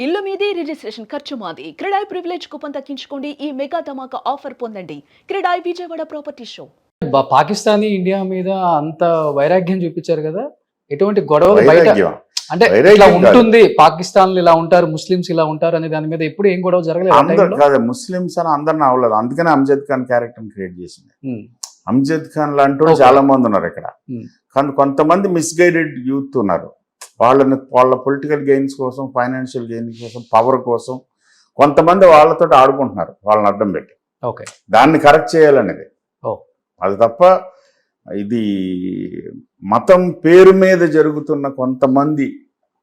ఇల్లు మీది రిజిస్ట్రేషన్ ఖర్చు మాది. క్రెడాయ్ ప్రివిలేజ్ కూపన్ తగ్గించుకోండి. ఈ మెగా ధమాకా ఆఫర్ పొందండి. CREDAI Vijayawada property show. Pakistani India మీద అంత వైరాగ్యం చూపించారు కదా, ఎటువంటి గొడవలు బయట వైరాగ్యం అంటే వైరాగ్యం ఇట్లా కాదు. ఉంటుంది, పాకిస్తాన్ ఇలా ఉంటారు, ముస్లిమ్స్ ఇలా ఉంటారు అనే దాని మీద ఎప్పుడు ఏం గొడవ జరగలేదు ఆ అందరు టైంలో? కాదు, ముస్లిమ్స్ అని అందరిని అవ్వలేదు. అందుకనే అమ్జద్ ఖాన్ క్యారెక్టర్ క్రియేట్ చేసింది. ఉమ్, అమ్జద్ ఖాన్ లాంటి Okay. చాలా మంది ఉన్నారు ఇక్కడ. ఉమ్, కానీ కొంతమంది మిస్గైడెడ్ యూత్ ఉన్నారు. వాళ్ళ పొలిటికల్ గెయిన్స్ కోసం, ఫైనాన్షియల్ గెయిన్స్ కోసం, పవర్ కోసం కొంతమంది వాళ్ళతో ఆడుకుంటున్నారు, వాళ్ళని అడ్డం పెట్టి. ఓకే. దాన్ని కరెక్ట్ చేయాలనేది. ఓ. అది తప్ప ఇది మతం పేరు మీద జరుగుతున్న కొంతమంది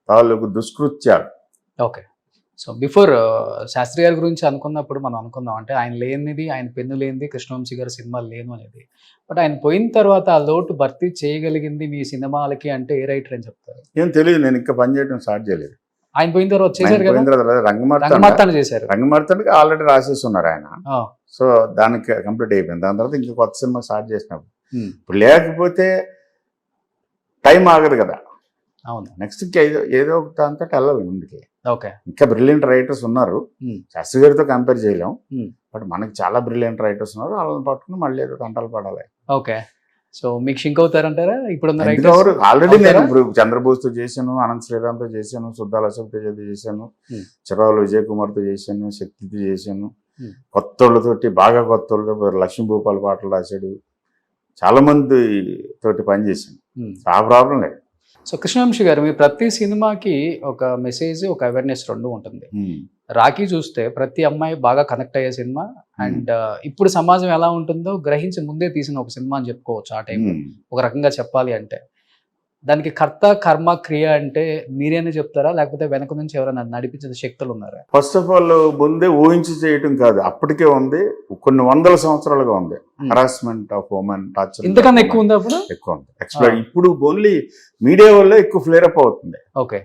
తాలూకు దుష్కృత్యాలు. ఓకే. సో బిఫోర్ శాస్త్రి గారి గురించి అనుకున్నప్పుడు మనం అనుకుందాం, అంటే ఆయన లేనిది, ఆయన పెన్ను లేనిది కృష్ణవంశీ గారి సినిమాలు లేను అనేది. బట్ ఆయన పోయిన తర్వాత ఆ లోటు భర్తీ చేయగలిగింది మీ సినిమాలకి అంటే ఏ రైటర్ అని చెప్తారు? ఏం తెలియదు, నేను ఇంకా పని చేయడం స్టార్ట్ చేయలేదు. ఆయన పోయిన తర్వాత చేశారు కదా, రంగమార్తాండ రంగమార్తాండ చేశారు. రంగమార్తాండకి ఆల్రెడీ రాసేసి ఉన్నారు ఆయన. ఆ, సో దానికి కంప్లీట్ అయిపోయింది. దాని తర్వాత ఇంకా కొత్త సినిమా స్టార్ట్ చేసినప్పుడు ఉమ్, ఇప్పుడు లేకపోతే టైం ఆగదు కదా. అవును. నెక్స్ట్ ఏదో ఒక దాంతో వెళ్ళాలి ముందుకి. ఓకే. ఇంకా బ్రిలియంట్ రైటర్స్ ఉన్నారు, ఉమ్, శాస్త్రి గారితో కంపేర్ చేయలేం. ఉమ్, బట్ మనకి చాలా బ్రిలియంట్ రైటర్స్ ఉన్నారు, వాళ్ళని పట్టుకుని మళ్ళీ ఏదో తంటాలు పడాలి. ఓకే. సో మీకు షింక్ అవుతారంటారా ఇప్పుడున్న ఎందుకు రైటర్స్? ఎవరు ఆల్రెడీ నేను అవుతారా? ఇప్పుడు చంద్రబోస్తో చేశాను, అనంత్ శ్రీరామ్తో చేశాను, సుద్దాల అశోక్ తేజతో చేశాను, Hmm. చిరవాల విజయ్ కుమార్తో చేశాను, శక్తితో చేశాను. Hmm. కొత్త వాళ్ళతోటి బాగా కొత్త వాళ్ళతో లక్ష్మీ భూపాల్ పాటలు రాశాడు, చాలా మంది తోటి పని చేశాను. ఉమ్. ఆ ప్రాబ్లం లేదు. సో కృష్ణవంశీ గారు, మీ ప్రతి సినిమాకి ఒక మెసేజ్, ఒక అవేర్నెస్ రెండు ఉంటుంది. Hmm. రాఖీ చూస్తే ప్రతి అమ్మాయి బాగా కనెక్ట్ అయ్యే సినిమా, అండ్ ఇప్పుడు సమాజం ఎలా ఉంటుందో గ్రహించి ముందే తీసిన ఒక సినిమా అని చెప్పుకోవచ్చు ఆ టైంలో. Hmm. ఒక రకంగా చెప్పాలి అంటే దానికి కర్త కర్మ క్రియ అంటే మీరేనే చెప్తారా, లేకపోతే వెనక నుంచి ఎవరైనా నడిపించిన శక్తులు ఉన్నారా? ఫస్ట్ ఆఫ్ ఆల్ ముందే ఊహించి చేయటం కాదు, అప్పటికే ఉంది, కొన్ని వందల సంవత్సరాలుగా ఉంది. Hmm. Harassment of women, torture ఇంతకన్నా ఎక్కువ ఉంది అప్పుడు? ఎక్కువ ఉంది. ఎక్స్ప్లోర్ ఇప్పుడు ఓన్లీ మీడియా వల్ల ఎక్కువ ఫ్లేర్ అప్ అవుతుంది. ఓకే.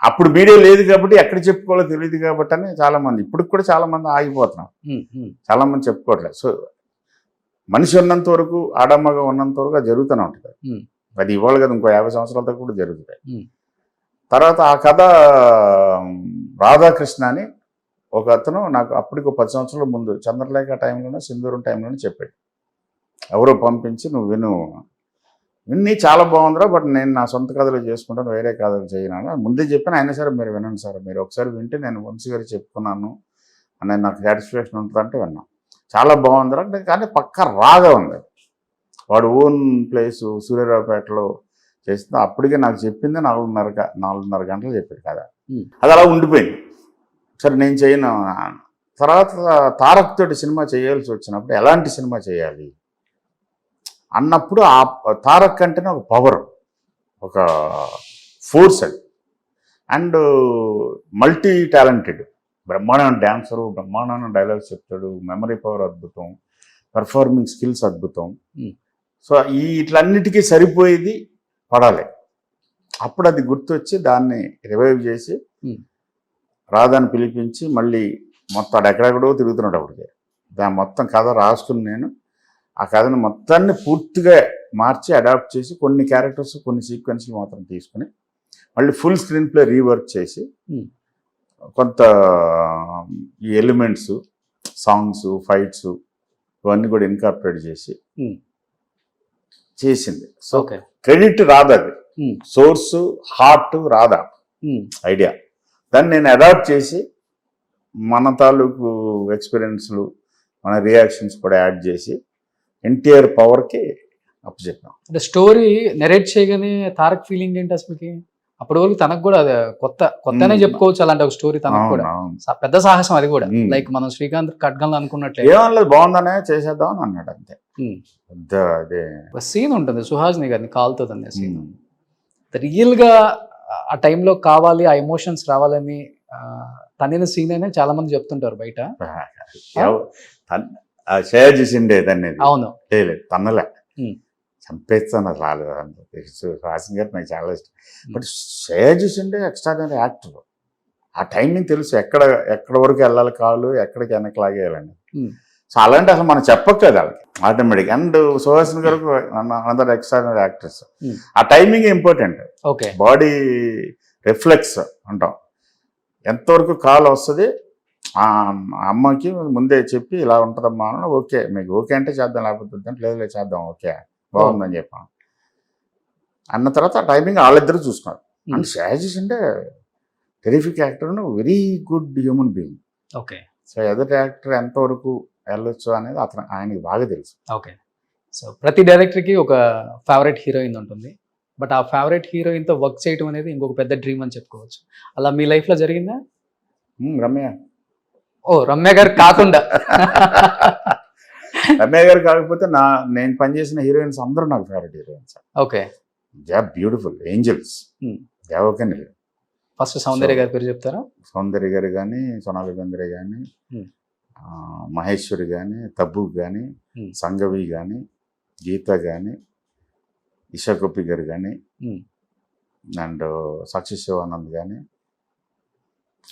అప్పుడు మీడియా లేదు కాబట్టి ఎక్కడ చెప్పుకోవాలో తెలియదు కాబట్టి అని చాలా మంది, ఇప్పుడు కూడా చాలా మంది ఆగిపోతున్నారు, ఉమ్, ఉమ్, చాలా మంది చెప్పుకోవట్లేదు. సో మనిషి ఉన్నంత వరకు, ఆడమ్మగా ఉన్నంత వరకు అది జరుగుతూనే ఉంటుంది. ఉమ్, అది ఇవాళ కదా, ఇంకో 50 సంవత్సరాల దాకా కూడా జరుగుతాయి. ఉమ్, తర్వాత ఆ కథ రాధాకృష్ణ అని ఒక అతను నాకు అప్పటికి 10 సంవత్సరాల ముందు చంద్రలేఖ టైంలోనే, సింధూరం టైంలోనే చెప్పాడు. ఎవరో పంపించి నువ్వు విన్ని చాలా బాగుందిరా, బట్ నేను నా సొంత కథలు చేసుకుంటాను, వేరే కథలు చేయను ముందే చెప్పాను. అయినా సరే మీరు వినండి సార్, మీరు ఒకసారి వింటే నేను వంశీ గారు చెప్పుకున్నాను అని నాకు సాటిస్ఫాక్షన్ ఉంటుందంటే విన్నాను. చాలా బాగుందిరా అంటే, కానీ పక్క రాగా ఉంది. వాడు ఓన్ ప్లేసు సూర్యరావుపేటలో చేసింది. అప్పటికే నాకు చెప్పింది 4:30 గంటలు చెప్పాడు కదా. అది అలా ఉండిపోయింది. సరే నేను చేయను. తర్వాత తారక్ తోటి సినిమా చేయాల్సి వచ్చినప్పుడు ఎలాంటి సినిమా చేయాలి అన్నప్పుడు ఆ తారక్ అంటేనే ఒక పవర్, ఒక ఫోర్స్ అది. అండ్ మల్టీ టాలెంటెడ్, బ్రహ్మాండమైన డ్యాన్సరు, బ్రహ్మాండమైన డైలాగ్స్ చెప్తాడు, మెమరీ పవర్ అద్భుతం, పెర్ఫార్మింగ్ స్కిల్స్ అద్భుతం. సో ఇట్లన్నిటికీ సరిపోయేది పడాలి. అప్పుడు అది గుర్తొచ్చి దాన్ని రివైవ్ చేసి రాధాని పిలిపించి మళ్ళీ మొత్తం ఎక్కడెక్కడో తిరుగుతున్నాడు. అప్పటికే దాని మొత్తం కథ రాసుకుని నేను ఆ కథను మొత్తాన్ని పూర్తిగా మార్చి అడాప్ట్ చేసి కొన్ని క్యారెక్టర్స్, కొన్ని సీక్వెన్స్లు మాత్రం తీసుకుని మళ్ళీ ఫుల్ స్క్రీన్ ప్లే రీవర్క్ చేసి కొంత ఈ ఎలిమెంట్స్, సాంగ్స్, ఫైట్స్ ఇవన్నీ కూడా ఇన్కార్పొరేట్ చేసి చేసింది. సో క్రెడిట్ రాధాది, సోర్స్ హార్ట్ రాధా ఐడియా. దాన్ని నేను అడాప్ట్ చేసి మన తాలూకు ఎక్స్పీరియన్స్లు, మన రియాక్షన్స్ కూడా యాడ్ చేసి ఎన్టీఆర్ పవర్కి అప్పచెప్పాం. అంటే స్టోరీ నెరేట్ చేయగానే తారక్ ఫీలింగ్ ఏంటి అసలుకి? అప్పటి వరకు తనకు కూడా అదే కొత్తనే చెప్పుకోవచ్చు అలాంటి ఒక స్టోరీ. తనకు కూడా పెద్ద సాహసం అది కూడా. లైక్ మనం శ్రీకాంత్ ఖడ్గంలో అనుకున్నట్లే ఏమన్నా బాగుందనే చేసేద్దాం అని అన్నాడు అంతే. పెద్ద అదే సీన్ ఉంటుంది సుహాసిని గారిని కాలుతుంది అనే సీన్. రియల్ గా ఆ టైంలో కావాలి, ఆ ఎమోషన్స్ రావాలని తనిన సీన్ అనే చాలా మంది చెప్తుంటారు బయట. షేర్ చేసిండే దాన్ని. అవును, లేదు తన్నలే, చంపేస్తాను రాలేదు. రాసిన గారు నాకు చాలా ఇష్టం. బట్ షేర్ చేసిండే ఎక్స్ట్రాడినరీ యాక్టర్. ఆ టైమింగ్ తెలుసు, ఎక్కడ వరకు వెళ్ళాలి కాలు, ఎక్కడికి వెనక్కి లాగేయాలని. సో అలాంటి అసలు మనం చెప్పక్కర్లేదు వాళ్ళకి ఆటోమేటిక్. అండ్ సుహాసిని గారు అనదర్ ఎక్స్ట్రాడినరీ యాక్టర్స్. ఆ timing important. Okay. Body reflex అంటాం. ఎంతవరకు కాల్ వస్తుంది ఆ అమ్మకి ముందే చెప్పి ఇలా ఉంటుందమ్మా అని, ఓకే మీకు ఓకే అంటే చేద్దాం, లేకపోతే వద్దంటే లేదు చేద్దాం, ఓకే బాగుందని చెప్పాను అన్న తర్వాత ఆ టైమింగ్ వాళ్ళిద్దరూ చూసుకున్నారు. అండ్ శ్రేయస్ అంటే terrific actor, very good human being. Okay. So ఎదుటి యాక్టర్ ఎంతవరకు వెళ్ళొచ్చు అనేది ఆయనకి బాగా తెలుసు. ఓకే. సో ప్రతి డైరెక్టర్కి ఒక ఫేవరెట్ హీరోయిన్ ఉంటుంది, బట్ ఆ ఫేవరెట్ హీరోయిన్తో వర్క్ చేయడం అనేది ఇంకొక పెద్ద డ్రీమ్ అని చెప్పుకోవచ్చు. అలా మీ లైఫ్లో జరిగిందా? రమ్య. ఓ, రమ్య గారు కాకుండా రమ్య గారు కాకపోతే నేను పనిచేసిన హీరోయిన్స్ అందరూ నాకు favourite heroines. Okay. They are beautiful angels. దేవకని ఫస్ట్ సౌందర్య గారి పేరు చెప్తారా? సౌందర్య గారు కానీ, సోనాలి బెంద్రే కానీ, మహేశ్వరి కానీ, తబ్బు కానీ, సంగవి కానీ, గీత కానీ, ఇషా గోపి గారు కానీ, అండ్ సాక్షి శివానంద్ కానీ.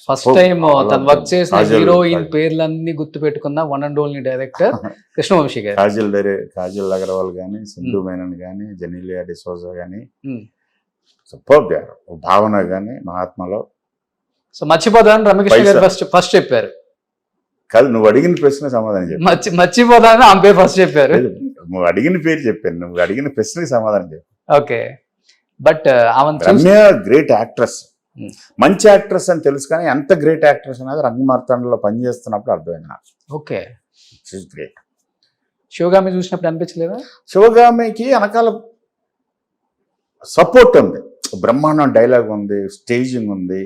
ఫస్ట్ టైం తను వర్క్ చేసిన హీరోయిన్ పేర్లన్నీ గుర్తు పెట్టుకున్న one and only director Krishna Vamsi గారు. కాజల్ అగర్వాల్ కానీ, సింధు మేనన్ కానీ, జెనీలియా డిసోజా కానీ, సూపర్ గారు, భావన కానీ, మహాత్మలో. సో మర్చిపోదాను రమ్యకృష్ణ గారు ఫస్ట్ చెప్పారు. కాదు, నువ్వు అడిగిన ప్రశ్న సమాధానం చెప్పు. మర్చిపోదాను ఆమె పేరు ఫస్ట్ చెప్పారు. నువ్వు అడిగిన పేరు చెప్పాను, నువ్వు అడిగిన ప్రశ్నకి సమాధానం చెప్పు. Okay. But Ramya great actress, మంచి యాక్ట్రెస్ అని తెలుసు, కానీ ఎంత గ్రేట్ యాక్ట్రెస్ అనేది రంగమార్తాండలో పనిచేస్తున్నప్పుడు అర్థమైంది నాకు. ఓకే. గ్రేట్. శివగామి చూసినప్పుడు అనిపించలేదా? శివగామికి వెనకాల సపోర్ట్ ఉంది, బ్రహ్మాండం డైలాగ్ ఉంది, స్టేజింగ్ ఉంది,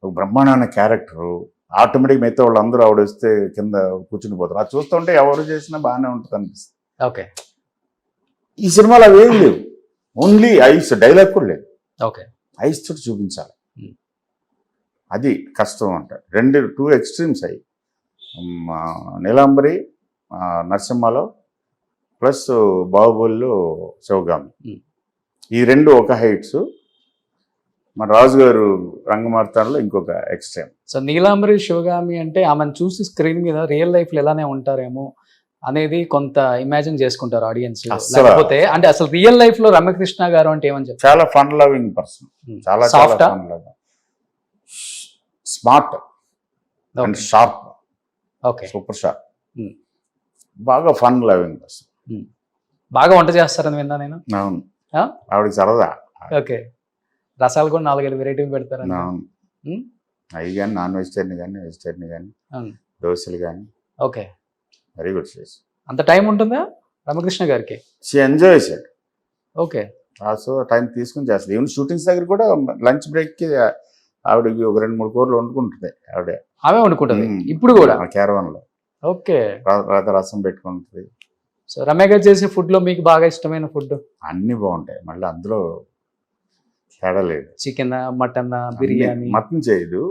ఒక బ్రహ్మాండమైన క్యారెక్టరు. ఆటోమేటిక్ మిగతా వాళ్ళు అందరూ ఆవిడ వస్తే కింద కూర్చుని పోతారు. అది చూస్తుంటే ఎవరు చేసినా బాగానే ఉంటుంది అనిపిస్తుంది. ఓకే. ఈ సినిమాలో అవి ఏం లేవు, ఓన్లీ ఐస్, డైలాగ్ కూడా లేదు. ఓకే. ఐస్ తోటి చూపించాలి, అది కష్టం అంట. టూ ఎక్స్ట్రీమ్స్ అయ్యి, నీలాంబరి నరసింహలో ప్లస్ బాహుబలిలో శివగామి, ఈ రెండు ఒక హైట్స్. మన రాజు గారు రంగమార్తాండలో ఇంకొక ఎక్స్ట్రీమ్. సో నీలాంబరి శివగామి అంటే ఆమెను చూసి స్క్రీన్ మీద రియల్ లైఫ్ లో ఎలానే ఉంటారేమో అనేది కొంత ఇమాజిన్ చేసుకుంటారు ఆడియన్స్. లేకపోతే అంటే అసలు రియల్ లైఫ్ లో రమ్యకృష్ణ గారు అంటే ఏమని చెప్తారు? చాలా ఫన్ లవింగ్ పర్సన్, చాలా soft, smart and sharp. Okay. Super sharp, బాగా ఫన్ లవింగ్ పర్సన్. బాగా వంట చేస్తారని విన్నా నేను. అవును, ఆవిడకి సరదా. ఓకే. రసాలు కూడా 4-5 వెరైటీలు పెడతారు. అవును, అవి కానీ నాన్ వెజిటేరియన్ కానీ, వెజిటేరియన్ కానీ, దోశలు కానీ. ఓకే. వెరీ గుడ్ చేసి. అంత టైం ఉంటుందా రమకృష్ణ గారికి? She enjoys it. Okay. So time తీసుకుని చేస్తుంది. ఈవెన్ షూటింగ్స్ దగ్గర కూడా లంచ్ బ్రేక్కి ఆవిడకి ఒక 2-3 కూరలు వండుకుంటుంది. ఆమె వండుకుంటుంది ఇప్పుడు కూడా క్యారవాన్లో. ఓకే. రసం పెట్టుకుంటుంది. సో రమ్య గారు చేసే ఫుడ్ లో మీకు బాగా ఇష్టమైన ఫుడ్? అన్ని బాగుంటాయి, మళ్ళీ అందులో తేడా లేదు. Chicken, mutton, biryani. మటన్ చేయదు,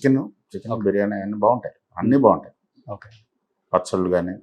చికెన్ బిర్యానీ అన్ని బాగుంటాయి, అన్ని బాగుంటాయి. ఓకే. పచ్చళ్ళు కానీ.